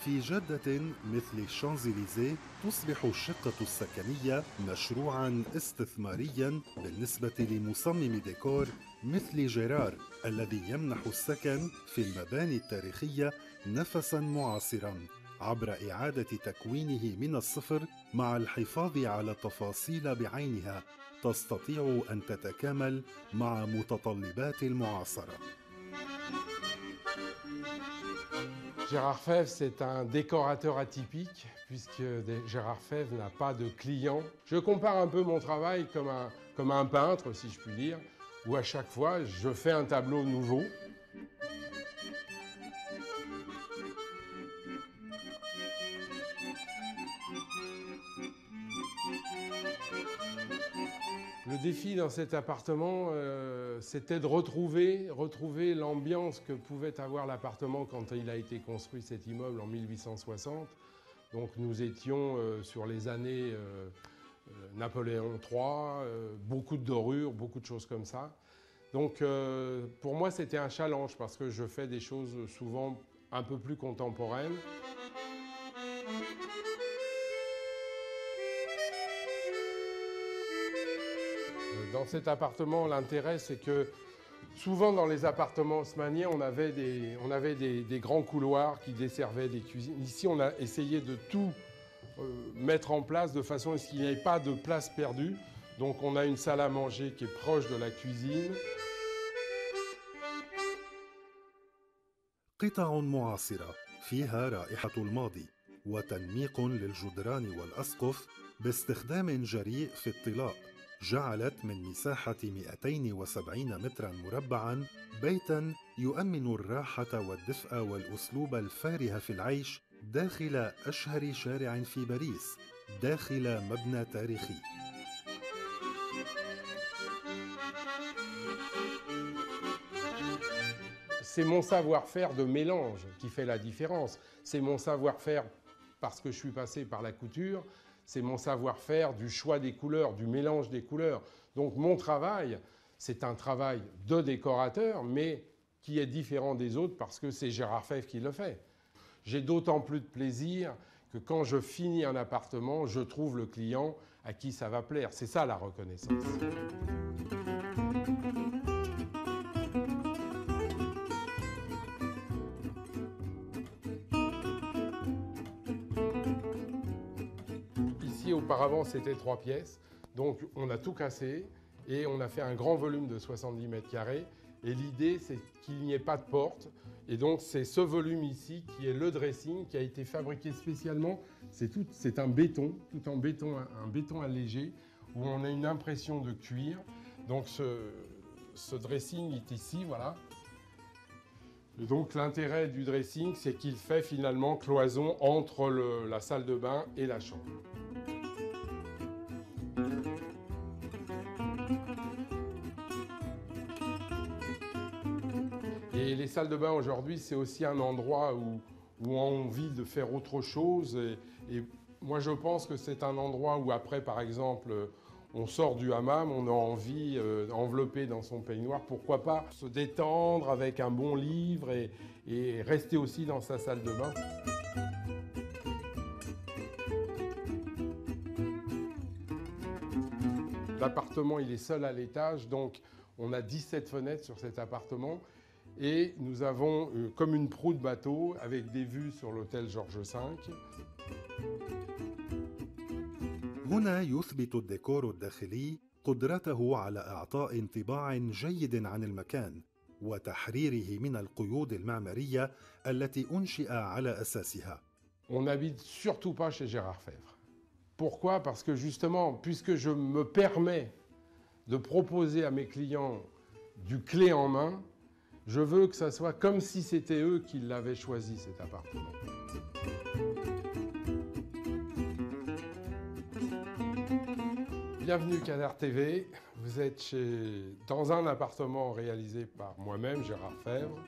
في جادة مثل الشانزليزيه تصبح الشقة السكنية مشروعاً استثمارياً بالنسبة لمصمم ديكور مثل جيرار الذي يمنح السكن في المباني التاريخية نفساً معاصراً عبر إعادة تكوينه من الصفر مع الحفاظ على تفاصيل بعينها تستطيع أن تتكامل مع متطلبات المعاصرة. Gérard Fèvre, c'est un décorateur atypique, puisque Gérard Fèvre n'a pas de clients. Je compare un peu mon travail comme un peintre, si je puis dire, où à chaque fois, je fais un tableau nouveau. Le défi dans cet appartement, c'était de retrouver l'ambiance que pouvait avoir l'appartement quand il a été construit, cet immeuble, en 1860. Donc nous étions sur les années Napoléon III, beaucoup de dorures, beaucoup de choses comme ça. Donc pour moi, c'était un challenge parce que je fais des choses souvent un peu plus contemporaines. Dans cet appartement, l'intérêt, c'est que souvent dans les appartements haussmanniens, on avait des grands couloirs qui desservaient des cuisines. Ici, on a essayé de tout mettre en place de façon à ce qu'il n'y ait pas de place perdue. Donc on a une salle à manger qui est proche de la cuisine. قطع معاصرة فيها رائحة الماضي وتنميق للجدران والأسقف باستخدام جريء في الطلاء جعلت من مساحة 270 متراً مربعاً بيتاً يؤمن الراحة والدفء والأسلوب الفارهة في العيش داخل أشهر شارع في باريس، داخل مبنى تاريخي. C'est mon savoir-faire de mélange qui fait la différence. C'est mon savoir-faire parce que je suis passé par la couture. C'est mon savoir-faire du choix des couleurs, du mélange des couleurs. Donc mon travail, c'est un travail de décorateur, mais qui est différent des autres parce que c'est Gérard Fèvre qui le fait. J'ai d'autant plus de plaisir que quand je finis un appartement, je trouve le client à qui ça va plaire. C'est ça la reconnaissance. Auparavant, c'était 3 pièces, donc on a tout cassé et on a fait un grand volume de 70 mètres carrés. Et l'idée, c'est qu'il n'y ait pas de porte. Et donc, c'est ce volume ici qui est le dressing, qui a été fabriqué spécialement. C'est un béton, tout en béton, un béton allégé, où on a une impression de cuir. Donc, ce dressing est ici, voilà. Et donc, l'intérêt du dressing, c'est qu'il fait finalement cloison entre la salle de bain et la chambre. Et les salles de bain aujourd'hui, c'est aussi un endroit où on a envie de faire autre chose. Et moi, je pense que c'est un endroit où après, par exemple, on sort du hammam, on a envie, enveloppé dans son peignoir, pourquoi pas se détendre avec un bon livre et rester aussi dans sa salle de bain. L'appartement, il est seul à l'étage, donc on a 17 fenêtres sur cet appartement. Et nous avons comme une proue de bateau avec des vues sur l'hôtel Georges V. هنا يثبت الديكور الداخلي قدرته على إعطاء انطباع جيد عن المكان وتحريره من القيود المعمارية التي أنشئ على أساسها. On n'habite surtout pas chez Gérard Fèvre. Pourquoi? Parce que justement, puisque je me permets de proposer à mes clients du clé en main, je veux que ça soit comme si c'était eux qui l'avaient choisi, cet appartement. Bienvenue Canard TV, vous êtes dans un appartement réalisé par moi-même, Gérard Fèvre.